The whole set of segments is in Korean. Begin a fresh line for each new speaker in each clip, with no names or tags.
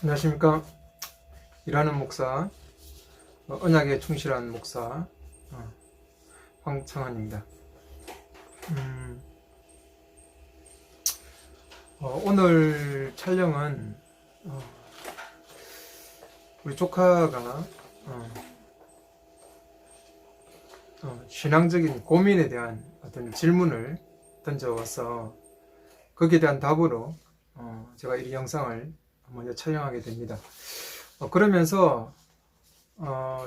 안녕하십니까. 일하는 목사, 언약에 충실한 목사 황창환입니다. 오늘 촬영은 우리 조카가 신앙적인 고민에 대한 어떤 질문을 던져와서 거기에 대한 답으로 제가 이 영상을 먼저 촬영하게 됩니다. 그러면서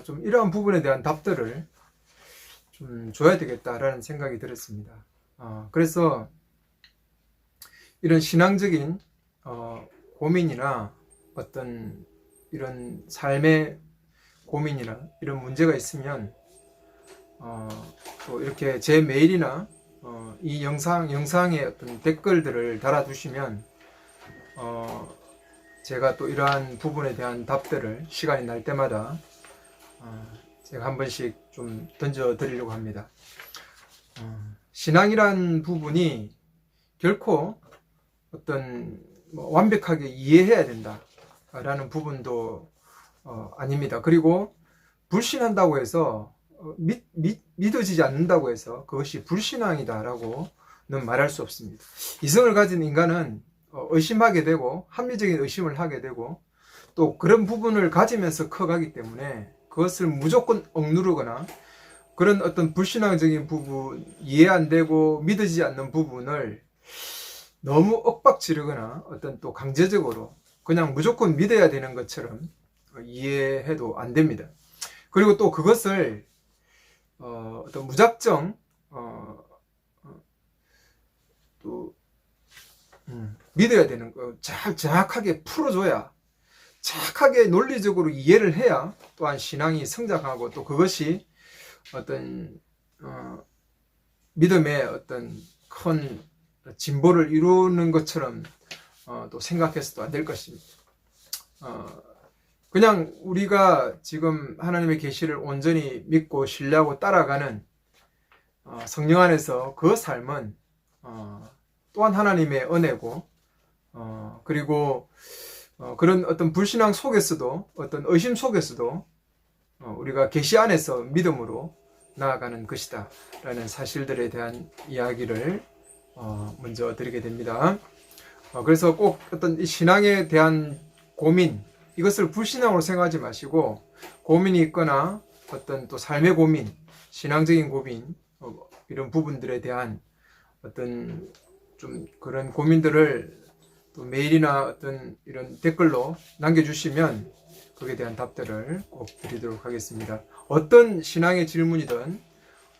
좀 이러한 부분에 대한 답들을 좀 줘야 되겠다라는 생각이 들었습니다. 그래서 이런 신앙적인 고민이나 어떤 이런 삶의 고민이나 이런 문제가 있으면 또 이렇게 제 메일이나 이 영상에 어떤 댓글들을 달아두시면 제가 또 이러한 부분에 대한 답들을 시간이 날 때마다 제가 한 번씩 좀 던져 드리려고 합니다. 신앙이란 부분이 결코 어떤 완벽하게 이해해야 된다라는 부분도 아닙니다. 그리고 불신한다고 해서 믿어지지 않는다고 해서 그것이 불신앙이다라고는 말할 수 없습니다. 이성을 가진 인간은 의심하게 되고 합리적인 의심을 하게 되고 또 그런 부분을 가지면서 커가기 때문에 그것을 무조건 억누르거나 그런 어떤 불신앙적인 부분, 이해 안 되고 믿어지지 않는 부분을 너무 억박지르거나 어떤 또 강제적으로 그냥 무조건 믿어야 되는 것처럼 이해해도 안 됩니다. 그리고 또 그것을 어떤 무작정 또 믿어야 되는 거 정확하게 풀어줘야 정확하게 논리적으로 이해를 해야 또한 신앙이 성장하고 또 그것이 어떤 믿음의 어떤 큰 진보를 이루는 것처럼 또 생각해서도 안 될 것입니다. 그냥 우리가 지금 하나님의 계시를 온전히 믿고 신뢰하고 따라가는 성령 안에서 그 삶은 또한 하나님의 은혜고 그리고 그런 어떤 불신앙 속에서도 어떤 의심 속에서도 우리가 계시 안에서 믿음으로 나아가는 것이다 라는 사실들에 대한 이야기를 먼저 드리게 됩니다. 그래서 꼭 어떤 이 신앙에 대한 고민 이것을 불신앙으로 생각하지 마시고 고민이 있거나 어떤 또 삶의 고민 신앙적인 고민 이런 부분들에 대한 어떤 좀 그런 고민들을 또 메일이나 어떤 이런 댓글로 남겨주시면 거기에 대한 답들을 꼭 드리도록 하겠습니다. 어떤 신앙의 질문이든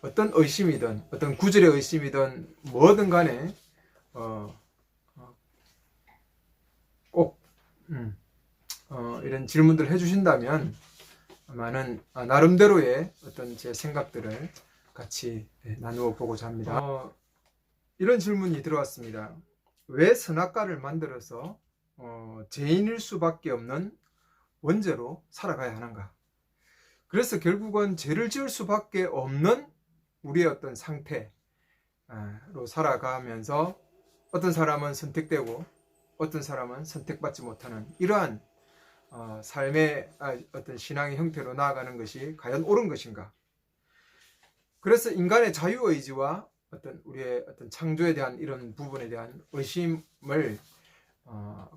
어떤 의심이든 어떤 구절의 의심이든 뭐든 간에 꼭 이런 질문들을 해주신다면 많은 나름대로의 어떤 제 생각들을 같이 나누어 보고자 합니다. 이런 질문이 들어왔습니다. 왜 선악과를 만들어서 죄인일 수밖에 없는 원죄로 살아가야 하는가? 그래서 결국은 죄를 지을 수밖에 없는 우리의 어떤 상태로 살아가면서 어떤 사람은 선택되고 어떤 사람은 선택받지 못하는 이러한 삶의 어떤 신앙의 형태로 나아가는 것이 과연 옳은 것인가? 그래서 인간의 자유의지와 어떤 우리의 어떤 창조에 대한 이런 부분에 대한 의심을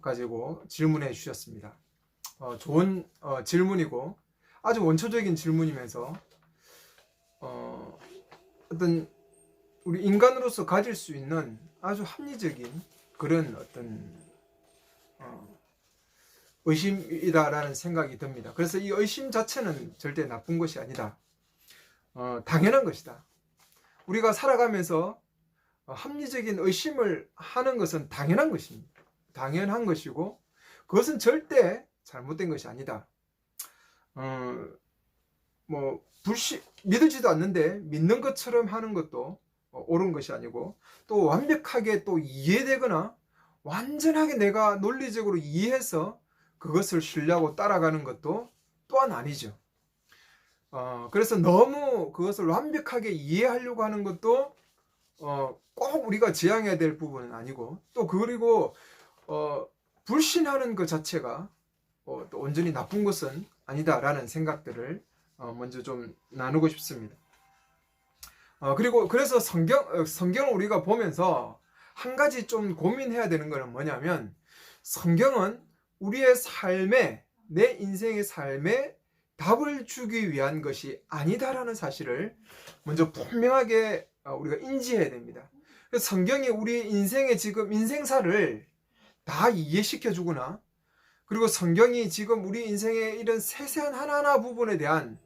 가지고 질문해 주셨습니다. 좋은 질문이고 아주 원초적인 질문이면서 어떤 우리 인간으로서 가질 수 있는 아주 합리적인 그런 어떤 의심이다라는 생각이 듭니다. 그래서 이 의심 자체는 절대 나쁜 것이 아니다. 당연한 것이다. 우리가 살아가면서 합리적인 의심을 하는 것은 당연한 것입니다. 당연한 것이고 그것은 절대 잘못된 것이 아니다. 믿어지도 않는데 믿는 것처럼 하는 것도 옳은 것이 아니고 또 완벽하게 또 이해되거나 완전하게 내가 논리적으로 이해해서 그것을 신뢰하고 따라가는 것도 또한 아니죠. 그래서 너무 그것을 완벽하게 이해하려고 하는 것도 꼭 우리가 지향해야 될 부분은 아니고 또 그리고 불신하는 것 자체가 또 온전히 나쁜 것은 아니다라는 생각들을 먼저 좀 나누고 싶습니다. 그리고 그래서 성경을 우리가 보면서 한 가지 좀 고민해야 되는 것은 뭐냐면, 성경은 우리의 삶에, 내 인생의 삶에 답을 주기 위한 것이 아니다라는 사실을 먼저 분명하게 우리가 인지해야 됩니다. 그래서 성경이 우리 인생의 지금 인생사를 다 이해시켜 주거나, 그리고 성경이 지금 우리 인생의 이런 세세한 하나하나 부분에 대한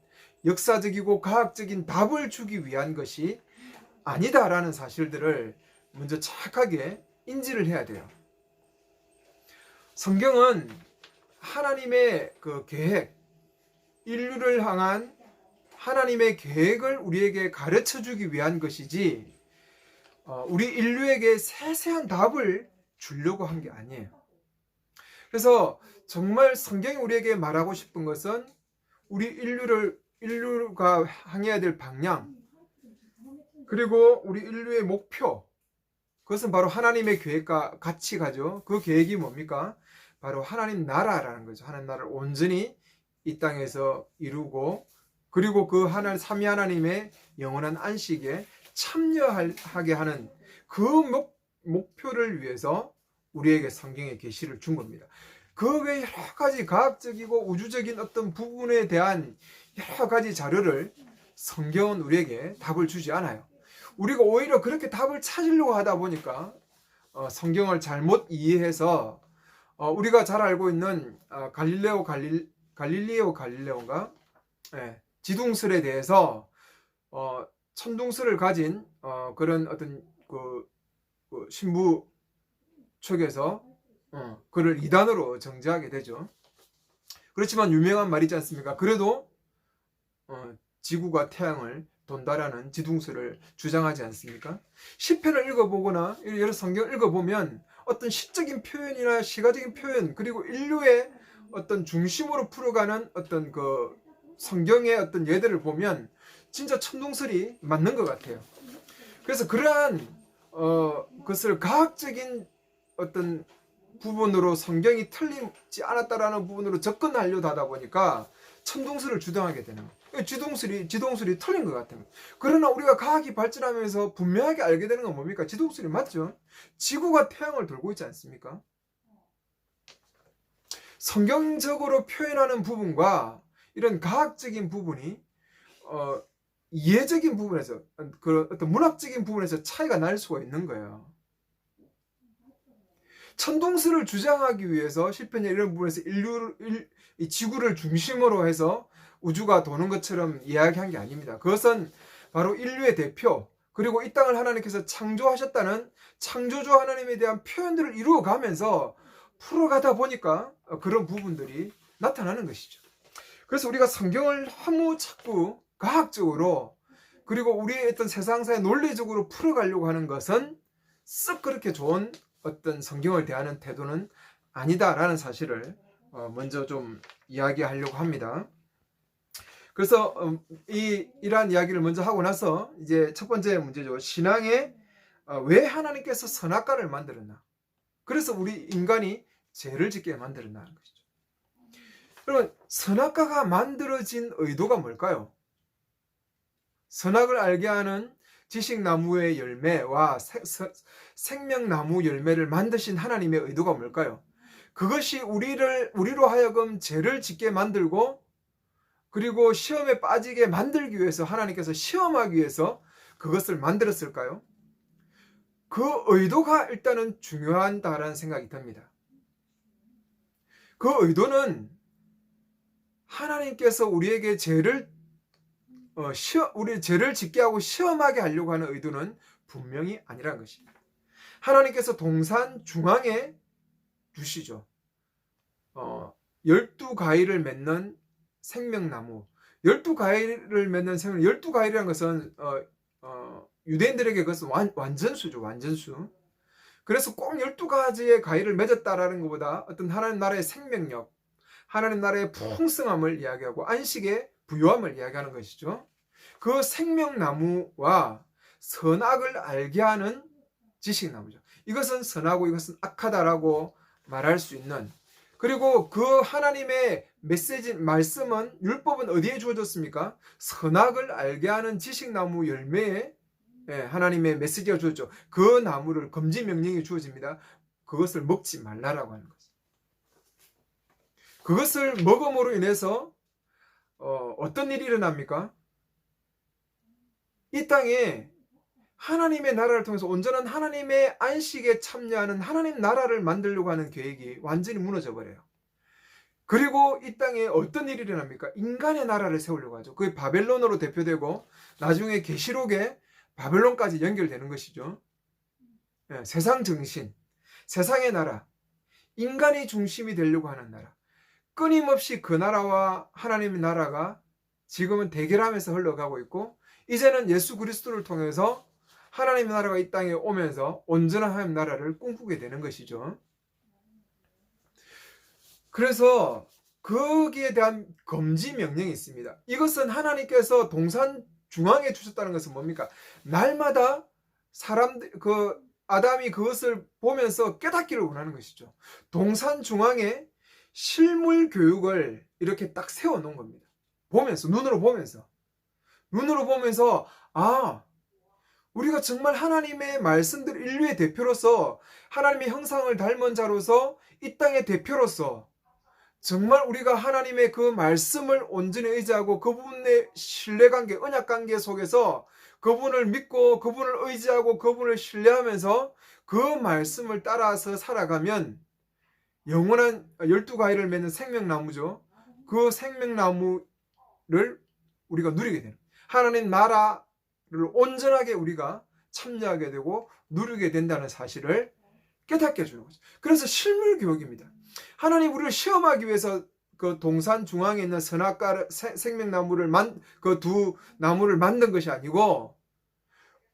역사적이고 과학적인 답을 주기 위한 것이 아니다라는 사실들을 먼저 착하게 인지를 해야 돼요. 성경은 하나님의 그 계획, 인류를 향한 하나님의 계획을 우리에게 가르쳐 주기 위한 것이지, 우리 인류에게 세세한 답을 주려고 한 게 아니에요. 그래서 정말 성경이 우리에게 말하고 싶은 것은 우리 인류가 향해야 될 방향, 그리고 우리 인류의 목표, 그것은 바로 하나님의 계획과 같이 가죠. 그 계획이 뭡니까? 바로 하나님 나라라는 거죠. 하나님 나라를 온전히 이 땅에서 이루고, 그리고 그 삼위 하나님의 영원한 안식에 참여하게 하는 그 목표를 위해서 우리에게 성경의 계시를 준 겁니다. 그 외에 여러 가지 과학적이고 우주적인 어떤 부분에 대한 여러 가지 자료를 성경은 우리에게 답을 주지 않아요. 우리가 오히려 그렇게 답을 찾으려고 하다 보니까 성경을 잘못 이해해서 우리가 잘 알고 있는 갈릴레오인가? 네, 지둥설에 대해서 천둥설을 가진 그런 어떤 그 신부 측에서 그를 이단으로 정죄하게 되죠. 그렇지만 유명한 말이지 않습니까? 그래도 지구가 태양을 돈다라는 지둥설을 주장하지 않습니까? 시편을 읽어보거나 여러 성경을 읽어보면 어떤 시적인 표현이나 시가적인 표현, 그리고 인류의 어떤 중심으로 풀어가는 어떤 그 성경의 어떤 예들을 보면 진짜 천둥설이 맞는 것 같아요. 그래서 그러한 것을 과학적인 어떤 부분으로 성경이 틀리지 않았다라는 부분으로 접근하려고 하다 보니까 천둥설을 주장하게 되는 거예요. 지동설이 틀린 것 같아요. 그러나 우리가 과학이 발전하면서 분명하게 알게 되는 건 뭡니까? 지동설이 맞죠? 지구가 태양을 돌고 있지 않습니까? 성경적으로 표현하는 부분과 이런 과학적인 부분이 이해적인 부분에서, 그 어떤 문학적인 부분에서 차이가 날 수가 있는 거예요. 천동설을 주장하기 위해서 시편의 이런 부분에서 이 지구를 중심으로 해서 우주가 도는 것처럼 이야기한 게 아닙니다. 그것은 바로 인류의 대표, 그리고 이 땅을 하나님께서 창조하셨다는 창조주 하나님에 대한 표현들을 이루어가면서 풀어가다 보니까 그런 부분들이 나타나는 것이죠. 그래서 우리가 성경을 너무 자꾸 과학적으로, 그리고 우리의 어떤 세상사에 논리적으로 풀어가려고 하는 것은 썩 그렇게 좋은 어떤 성경을 대하는 태도는 아니다라는 사실을 먼저 좀 이야기하려고 합니다. 그래서 이러한 이야기를 먼저 하고 나서 이제 첫 번째 문제죠. 신앙에 왜 하나님께서 선악과를 만들었나? 그래서 우리 인간이 죄를 짓게 만들었다는 것이죠. 그러면 선악과가 만들어진 의도가 뭘까요? 선악을 알게 하는 지식나무의 열매와 생명나무 열매를 만드신 하나님의 의도가 뭘까요? 그것이 우리로 하여금 죄를 짓게 만들고, 그리고 시험에 빠지게 만들기 위해서 하나님께서 시험하기 위해서 그것을 만들었을까요? 그 의도가 일단은 중요하다는 생각이 듭니다. 그 의도는 하나님께서 우리에게 우리 죄를 짓게 하고 시험하게 하려고 하는 의도는 분명히 아니라는 것입니다. 하나님께서 동산 중앙에 두시죠. 12가위를 맺는 생명나무. 12가위를 맺는 생명, 12가위라는 것은 유대인들에게 그것은 완전수죠. 완전수. 그래서 꼭 12가지의 가위를 맺었다라는 것보다 어떤 하나님 나라의 생명력, 하나님 나라의 풍성함을 이야기하고 안식의 부요함을 이야기하는 것이죠. 그 생명나무와 선악을 알게 하는 지식나무죠. 이것은 선하고 이것은 악하다라고 말할 수 있는, 그리고 그 하나님의 메시지, 말씀은, 율법은 어디에 주어졌습니까? 선악을 알게 하는 지식나무 열매에 하나님의 메시지가 주어졌죠. 그 나무를 금지 명령이 주어집니다. 그것을 먹지 말라라고 하는 거죠. 그것을 먹음으로 인해서 어떤 일이 일어납니까? 이 땅에 하나님의 나라를 통해서 온전한 하나님의 안식에 참여하는 하나님 나라를 만들려고 하는 계획이 완전히 무너져 버려요. 그리고 이 땅에 어떤 일이 일어납니까? 인간의 나라를 세우려고 하죠. 그게 바벨론으로 대표되고 나중에 계시록에 바벨론까지 연결되는 것이죠. 세상 정신, 세상의 나라, 인간이 중심이 되려고 하는 나라. 끊임없이 그 나라와 하나님의 나라가 지금은 대결하면서 흘러가고 있고, 이제는 예수 그리스도를 통해서 하나님의 나라가 이 땅에 오면서 온전한 하나님 나라를 꿈꾸게 되는 것이죠. 그래서 거기에 대한 금지 명령이 있습니다. 이것은 하나님께서 동산 중앙에 주셨다는 것은 뭡니까? 날마다 아담이 그것을 보면서 깨닫기를 원하는 것이죠. 동산 중앙에 실물 교육을 이렇게 딱 세워 놓은 겁니다. 눈으로 보면서, 우리가 정말 하나님의 말씀들 인류의 대표로서, 하나님의 형상을 닮은 자로서, 이 땅의 대표로서 정말 우리가 하나님의 그 말씀을 온전히 의지하고 그분의 신뢰관계, 언약관계 속에서 그분을 믿고 그분을 의지하고 그분을 신뢰하면서 그 말씀을 따라서 살아가면 영원한 12가지를 맺는 생명나무죠. 그 생명나무를 우리가 누리게 되는, 하나님 나라를 온전하게 우리가 참여하게 되고 누리게 된다는 사실을 깨닫게 해주는 거죠. 그래서 실물 교육입니다. 하나님 우리를 시험하기 위해서 그 동산 중앙에 있는 선악과 생명나무를 그 두 나무를 만든 것이 아니고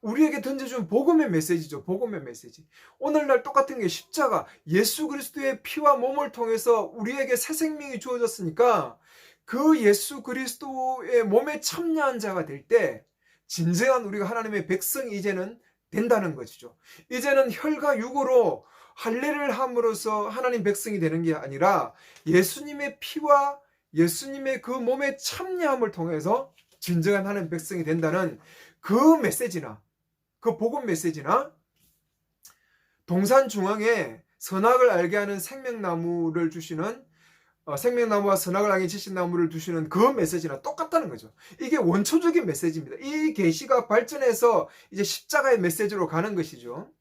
우리에게 던져준 복음의 메시지죠. 복음의 메시지. 오늘날 똑같은 게 십자가, 예수 그리스도의 피와 몸을 통해서 우리에게 새 생명이 주어졌으니까 그 예수 그리스도의 몸에 참여한 자가 될 때 진정한 우리가 하나님의 백성이 이제는 된다는 것이죠. 이제는 혈과 육으로 할례를 함으로써 하나님 백성이 되는 게 아니라 예수님의 피와 예수님의 그 몸에 참여함을 통해서 진정한 하나님 백성이 된다는 그 메시지나, 그 복음 메시지나, 동산 중앙에 선악을 알게 하는 생명나무를 주시는, 생명나무와 선악을 알게 지신 나무를 두시는 그 메시지나 똑같다는 거죠. 이게 원초적인 메시지입니다. 이 계시가 발전해서 이제 십자가의 메시지로 가는 것이죠.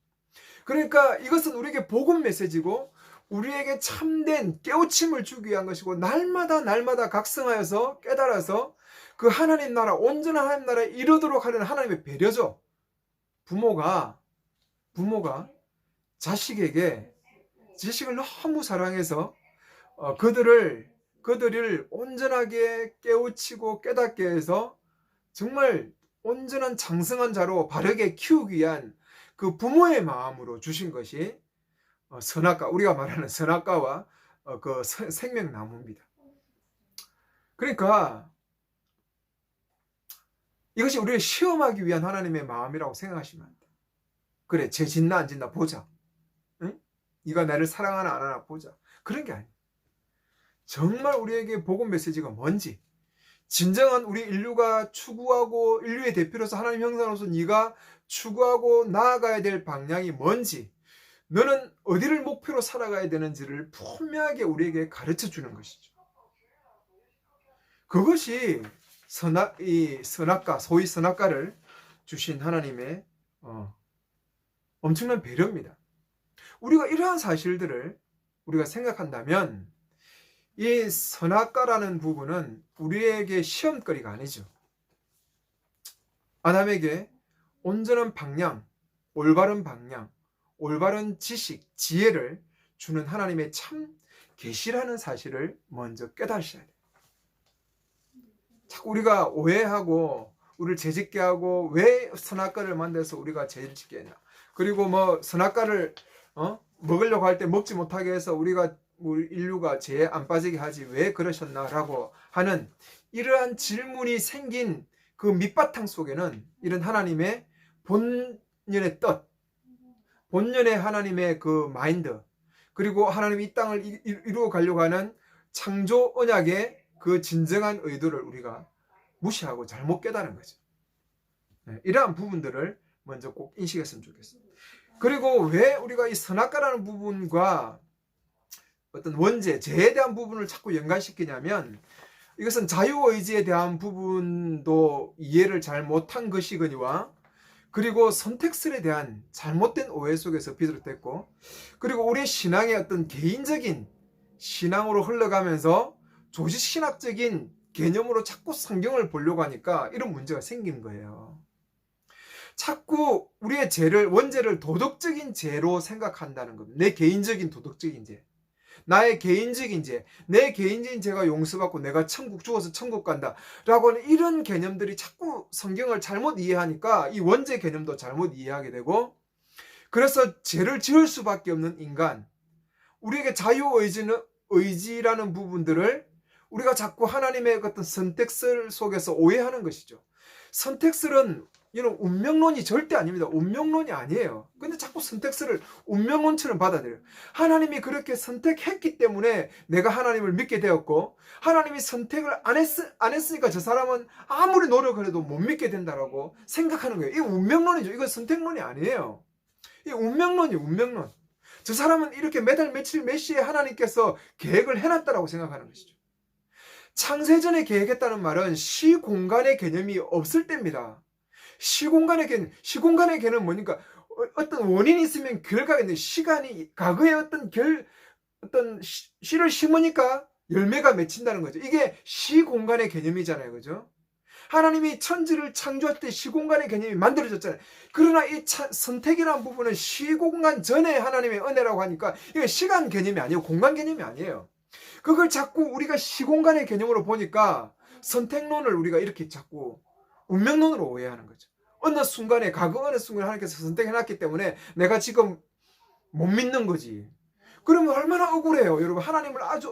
그러니까 이것은 우리에게 복음 메시지고 우리에게 참된 깨우침을 주기 위한 것이고, 날마다 각성하여서 깨달아서 그 하나님 나라, 온전한 하나님 나라에 이르도록 하려는 하나님의 배려죠. 부모가 자식에게 자식을 너무 사랑해서 그들을 온전하게 깨우치고 깨닫게 해서 정말 온전한 장성한 자로 바르게 키우기 위한 그 부모의 마음으로 주신 것이 선악과, 우리가 말하는 선악과와 그 생명나무입니다. 그러니까 이것이 우리를 시험하기 위한 하나님의 마음이라고 생각하시면 안 돼요. 그래, 쟤 짓나 안 짓나 보자. 응? 네가 나를 사랑하나 안 하나 보자. 그런 게 아니에요. 정말 우리에게 복음 메시지가 뭔지, 진정한 우리 인류가 추구하고 인류의 대표로서 하나님 형상으로서 네가 추구하고 나아가야 될 방향이 뭔지, 너는 어디를 목표로 살아가야 되는지를 분명하게 우리에게 가르쳐 주는 것이죠. 그것이 선악과, 소위 선악과를 주신 하나님의 엄청난 배려입니다. 우리가 이러한 사실들을 우리가 생각한다면 이 선악과라는 부분은 우리에게 시험거리가 아니죠. 아담에게 온전한 방향, 올바른 지식, 지혜를 주는 하나님의 참 계시라는 사실을 먼저 깨달으셔야 돼요. 자꾸 우리가 오해하고 우리를 죄짓게 하고, 왜 선악과를 만들어서 우리가 죄를 짓게 했냐, 그리고 선악과를 먹으려고 할 때 먹지 못하게 해서 우리 인류가 죄에 안 빠지게 하지 왜 그러셨나라고 하는 이러한 질문이 생긴 그 밑바탕 속에는 이런 하나님의 본연의 뜻, 본연의 하나님의 그 마인드, 그리고 하나님이 이 땅을 이루어 가려고 하는 창조 언약의 그 진정한 의도를 우리가 무시하고 잘못 깨달은 거죠. 네, 이러한 부분들을 먼저 꼭 인식했으면 좋겠습니다. 그리고 왜 우리가 이 선악과라는 부분과 어떤 원죄, 죄에 대한 부분을 자꾸 연관시키냐면 이것은 자유의지에 대한 부분도 이해를 잘 못한 것이거니와 그리고 선택설에 대한 잘못된 오해 속에서 비롯됐고 그리고 우리 신앙의 어떤 개인적인 신앙으로 흘러가면서 조직신학적인 개념으로 자꾸 성경을 보려고 하니까 이런 문제가 생기는 거예요. 자꾸 우리의 죄를 원죄를 도덕적인 죄로 생각한다는 겁니다. 내 개인적인 도덕적인 죄. 나의 개인적인 죄, 내 개인적인 죄가 용서받고 내가 천국 죽어서 천국 간다 라고 하는 이런 개념들이 자꾸 성경을 잘못 이해하니까 이 원죄 개념도 잘못 이해하게 되고 그래서 죄를 지을 수밖에 없는 인간 우리에게 자유의지라는 부분들을 우리가 자꾸 하나님의 어떤 선택설 속에서 오해하는 것이죠. 선택설은 이런 운명론이 절대 아닙니다. 운명론이 아니에요. 근데 자꾸 선택설을 운명론처럼 받아들여요. 하나님이 그렇게 선택했기 때문에 내가 하나님을 믿게 되었고 하나님이 선택을 안 했으니까 저 사람은 아무리 노력을 해도 못 믿게 된다라고 생각하는 거예요. 이게 운명론이죠. 이건 선택론이 아니에요. 이 운명론이에요. 운명론. 저 사람은 이렇게 매달 며칠 몇 시에 하나님께서 계획을 해놨다라고 생각하는 것이죠. 창세전에 계획했다는 말은 시공간의 개념이 없을 때입니다. 시공간의 개념은 뭐니까 어떤 원인이 있으면 결과가 있는데 시간이 과거에 어떤 씨를 심으니까 열매가 맺힌다는 거죠. 이게 시공간의 개념이잖아요. 그죠? 하나님이 천지를 창조할 때 시공간의 개념이 만들어졌잖아요. 그러나 이 선택이라는 부분은 시공간 전에 하나님의 은혜라고 하니까 이게 시간 개념이 아니에요. 공간 개념이 아니에요. 그걸 자꾸 우리가 시공간의 개념으로 보니까 선택론을 우리가 이렇게 자꾸 운명론으로 오해하는 거죠. 어느 순간에 과거 어느 순간에 하나님께서 선택해놨기 때문에 내가 지금 못 믿는 거지. 그러면 얼마나 억울해요. 여러분 하나님을 아주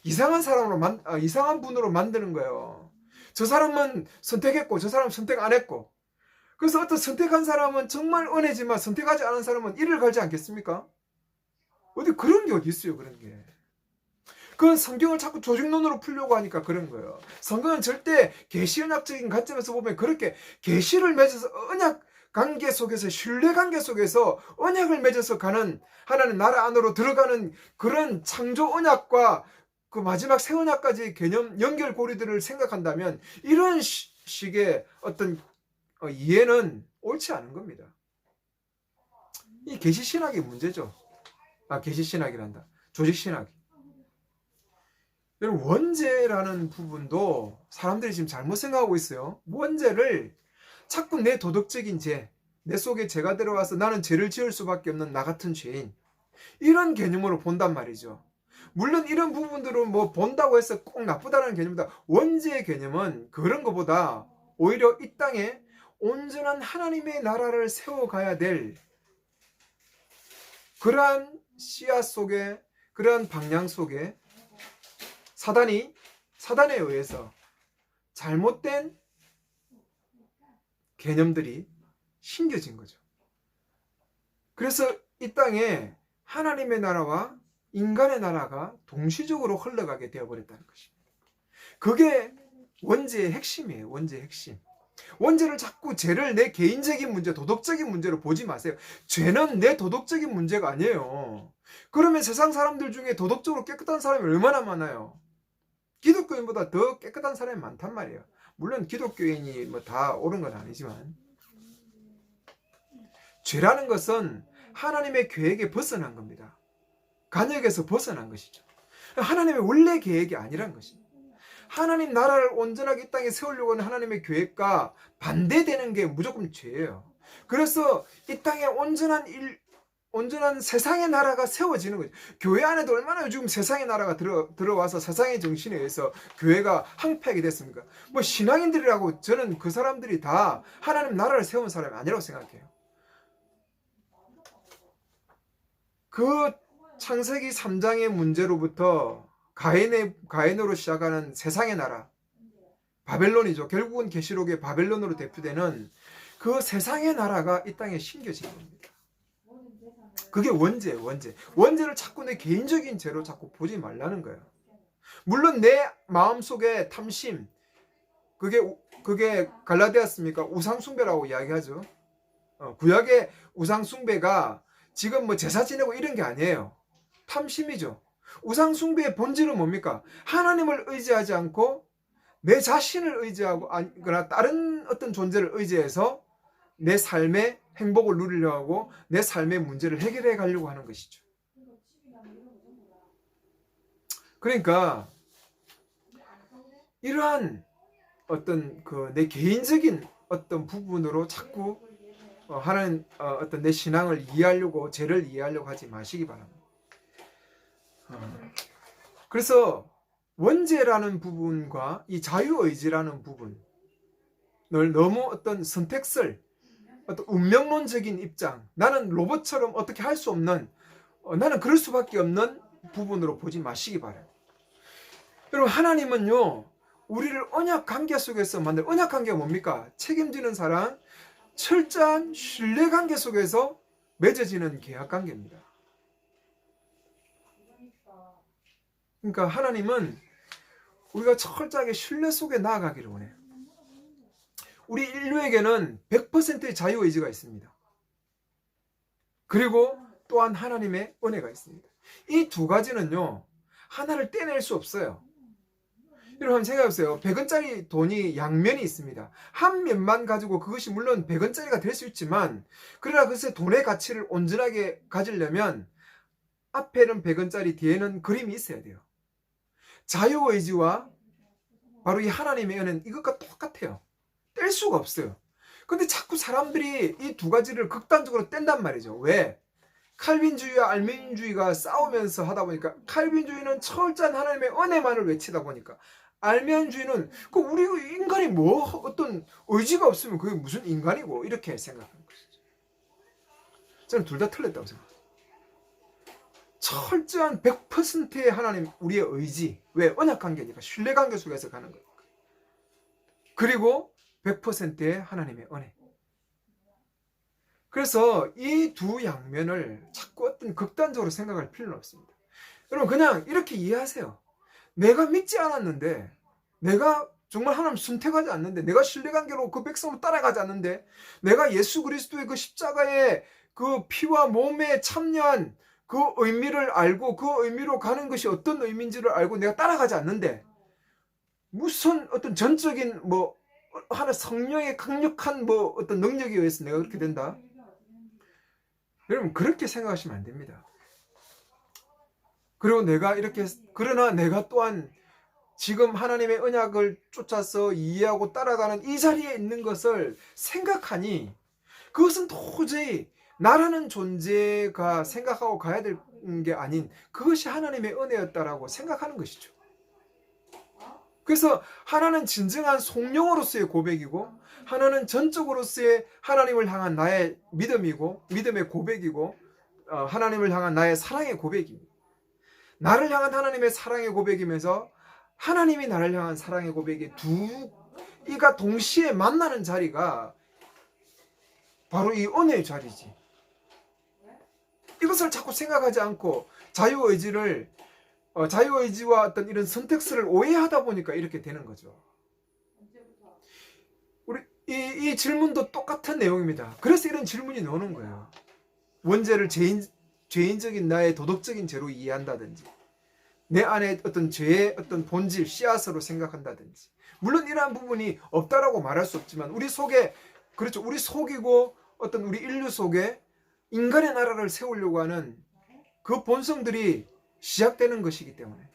이상한 사람으로 이상한 분으로 만드는 거예요. 저 사람은 선택했고 저 사람은 선택 안 했고 그래서 어떤 선택한 사람은 정말 은혜지만 선택하지 않은 사람은 이를 갈지 않겠습니까? 어디 그런 게 어디 있어요. 그런 게. 그건 성경을 자꾸 조직론으로 풀려고 하니까 그런 거예요. 성경은 절대 계시언약적인 관점에서 보면 그렇게 계시를 맺어서 언약 관계 속에서 신뢰 관계 속에서 언약을 맺어서 가는 하나님 나라 안으로 들어가는 그런 창조 언약과 그 마지막 새 언약까지의 개념 연결고리들을 생각한다면 이런 식의 어떤 이해는 옳지 않은 겁니다. 이 계시신학의 문제죠. 계시신학이란다. 조직신학이. 여러분 원죄라는 부분도 사람들이 지금 잘못 생각하고 있어요. 원죄를 자꾸 내 도덕적인 죄, 내 속에 죄가 들어와서 나는 죄를 지을 수밖에 없는 나 같은 죄인 이런 개념으로 본단 말이죠. 물론 이런 부분들은 뭐 본다고 해서 꼭 나쁘다는 개념보다 원죄의 개념은 그런 것보다 오히려 이 땅에 온전한 하나님의 나라를 세워가야 될 그러한 씨앗 속에 그러한 방향 속에 사단에 의해서 잘못된 개념들이 심겨진 거죠. 그래서 이 땅에 하나님의 나라와 인간의 나라가 동시적으로 흘러가게 되어버렸다는 것입니다. 그게 원죄의 핵심이에요. 원죄의 핵심. 원죄를 자꾸 죄를 내 개인적인 문제, 도덕적인 문제로 보지 마세요. 죄는 내 도덕적인 문제가 아니에요. 그러면 세상 사람들 중에 도덕적으로 깨끗한 사람이 얼마나 많아요? 기독교인보다 더 깨끗한 사람이 많단 말이에요. 물론 기독교인이 뭐 다 옳은 건 아니지만 죄라는 것은 하나님의 계획에 벗어난 겁니다. 간역에서 벗어난 것이죠. 하나님의 원래 계획이 아니란 것입니다. 하나님 나라를 온전하게 이 땅에 세우려고 하는 하나님의 계획과 반대되는 게 무조건 죄예요. 그래서 이 땅에 온전한 세상의 나라가 세워지는 거죠. 교회 안에도 얼마나 요즘 세상의 나라가 들어와서 세상의 정신에 의해서 교회가 항폐하게 됐습니까? 뭐 신앙인들이라고 저는 그 사람들이 다 하나님 나라를 세운 사람이 아니라고 생각해요. 그 창세기 3장의 문제로부터 가인으로 시작하는 세상의 나라 바벨론이죠. 결국은 계시록의 바벨론으로 대표되는 그 세상의 나라가 이 땅에 심겨진 겁니다. 그게 원죄예요, 원죄. 원죄를 자꾸 내 개인적인 죄로 자꾸 보지 말라는 거예요. 물론 내 마음속에 탐심, 그게 갈라디아스입니까? 우상숭배라고 이야기하죠. 구약의 우상숭배가 지금 뭐 제사 지내고 이런 게 아니에요. 탐심이죠. 우상숭배의 본질은 뭡니까? 하나님을 의지하지 않고 내 자신을 의지하고, 그러나 다른 어떤 존재를 의지해서 내 삶의 행복을 누리려고 하고 내 삶의 문제를 해결해 가려고 하는 것이죠. 그러니까 이러한 어떤 내 개인적인 어떤 부분으로 자꾸 하는 어떤 내 신앙을 이해하려고, 죄를 이해하려고 하지 마시기 바랍니다. 그래서 원죄라는 부분과 이 자유의지라는 부분을 너무 어떤 선택설, 어떤 운명론적인 입장, 나는 로봇처럼 어떻게 할 수 없는, 나는 그럴 수밖에 없는 부분으로 보지 마시기 바라요. 여러분, 하나님은요, 우리를 언약 관계 속에서 만든, 언약 관계가 뭡니까? 책임지는 사랑, 철저한 신뢰 관계 속에서 맺어지는 계약 관계입니다. 그러니까 하나님은 우리가 철저하게 신뢰 속에 나아가기를 원해요. 우리 인류에게는 100%의 자유의지가 있습니다. 그리고 또한 하나님의 은혜가 있습니다. 이 두 가지는요, 하나를 떼낼 수 없어요. 여러분 한번 생각해보세요. 100원짜리 돈이 양면이 있습니다. 한 면만 가지고 그것이 물론 100원짜리가 될 수 있지만, 그러나 그것의 돈의 가치를 온전하게 가지려면 앞에는 100원짜리, 뒤에는 그림이 있어야 돼요. 자유의지와 바로 이 하나님의 은혜는 이것과 똑같아요. 뗄 수가 없어요. 근데 자꾸 사람들이 이 두 가지를 극단적으로 뗀단 말이죠. 왜? 칼빈주의와 알미늄주의가 싸우면서 하다 보니까, 칼빈주의는 철저한 하나님의 은혜만을 외치다 보니까, 알미늄주의는 우리 인간이 뭐 어떤 의지가 없으면 그게 무슨 인간이고, 이렇게 생각하는 것이죠. 저는 둘 다 틀렸다고 생각합니다. 철저한 100%의 하나님, 우리의 의지. 왜? 언약관계니까, 신뢰관계 속에서 가는 거니까. 그리고 100%의 하나님의 은혜. 그래서 이 두 양면을 자꾸 어떤 극단적으로 생각할 필요는 없습니다. 여러분, 그냥 이렇게 이해하세요. 내가 믿지 않았는데, 내가 정말 하나님 선택하지 않는데, 내가 신뢰관계로 그 백성을 따라가지 않는데, 내가 예수 그리스도의 그 십자가의 그 피와 몸에 참여한 그 의미를 알고, 그 의미로 가는 것이 어떤 의미인지를 알고 내가 따라가지 않는데, 무슨 어떤 전적인 하나 성령의 강력한 어떤 능력에 의해서 내가 그렇게 된다? 여러분, 그렇게 생각하시면 안 됩니다. 그리고 그러나 내가 또한 지금 하나님의 언약을 쫓아서 이해하고 따라가는 이 자리에 있는 것을 생각하니, 그것은 도저히 나라는 존재가 생각하고 가야 될 게 아닌, 그것이 하나님의 은혜였다라고 생각하는 것이죠. 그래서 하나는 진정한 성령으로서의 고백이고, 하나는 전적으로서의 하나님을 향한 나의 믿음이고, 믿음의 고백이고, 하나님을 향한 나의 사랑의 고백입니다. 나를 향한 하나님의 사랑의 고백이면서 하나님이 나를 향한 사랑의 고백이 이가 동시에 만나는 자리가 바로 이 은혜의 자리지. 이것을 자꾸 생각하지 않고 자유의지와 어떤 이런 선택설을 오해하다 보니까 이렇게 되는 거죠. 우리 이 질문도 똑같은 내용입니다. 그래서 이런 질문이 나오는 거예요. 원죄를 죄인적인 나의 도덕적인 죄로 이해한다든지, 내 안에 어떤 죄의 어떤 본질, 씨앗으로 생각한다든지. 물론 이러한 부분이 없다라고 말할 수 없지만, 우리 속에, 그렇죠, 우리 속이고 어떤 우리 인류 속에 인간의 나라를 세우려고 하는 그 본성들이 시작되는 것이기 때문에.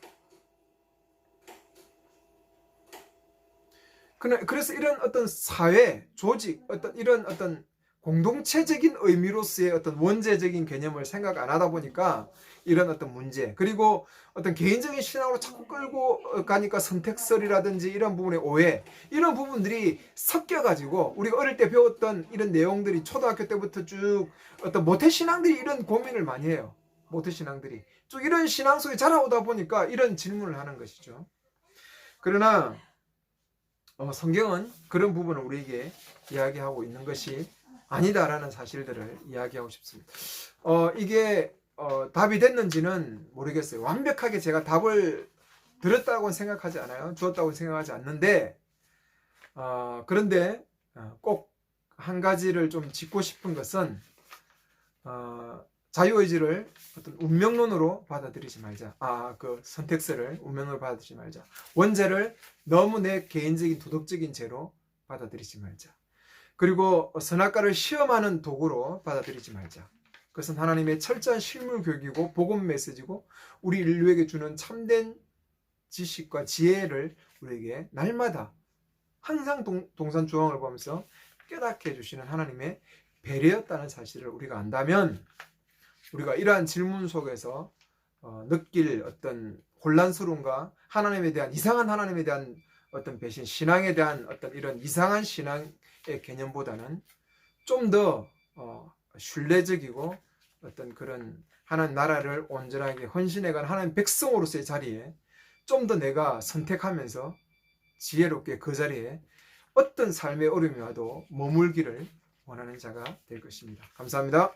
그래서 이런 어떤 사회, 조직, 이런 어떤 공동체적인 의미로서의 어떤 원죄적인 개념을 생각 안 하다 보니까 이런 어떤 문제, 그리고 어떤 개인적인 신앙으로 자꾸 끌고 가니까 선택설이라든지 이런 부분의 오해, 이런 부분들이 섞여가지고 우리가 어릴 때 배웠던 이런 내용들이 초등학교 때부터 쭉 어떤 모태신앙들이 이런 고민을 많이 해요. 모태신앙들이 쭉 이런 신앙 속에 자라오다 보니까 이런 질문을 하는 것이죠. 그러나 성경은 그런 부분을 우리에게 이야기하고 있는 것이 아니다라는 사실들을 이야기하고 싶습니다. 이게 답이 됐는지는 모르겠어요. 완벽하게 제가 답을 들었다고 생각하지 않아요. 주었다고 생각하지 않는데, 그런데 꼭 한 가지를 좀 짚고 싶은 것은 자유의지를 어떤 운명론으로 받아들이지 말자. 그 선택세를 운명론으로 받아들이지 말자. 원죄를 너무 내 개인적인 도덕적인 죄로 받아들이지 말자. 그리고 선악과를 시험하는 도구로 받아들이지 말자. 그것은 하나님의 철저한 실물 교육이고 복음 메시지고 우리 인류에게 주는 참된 지식과 지혜를 우리에게 날마다 항상 동산주왕을 보면서 깨닫게 해주시는 하나님의 배려였다는 사실을 우리가 안다면 우리가 이러한 질문 속에서 느낄 어떤 혼란스러움과 이상한 하나님에 대한 어떤 배신, 신앙에 대한 어떤 이런 이상한 신앙의 개념보다는 좀 더 신뢰적이고 어떤 그런 하나님 나라를 온전하게 헌신해간 하나님 백성으로서의 자리에 좀 더 내가 선택하면서 지혜롭게 그 자리에 어떤 삶의 어려움이 와도 머물기를 원하는 자가 될 것입니다. 감사합니다.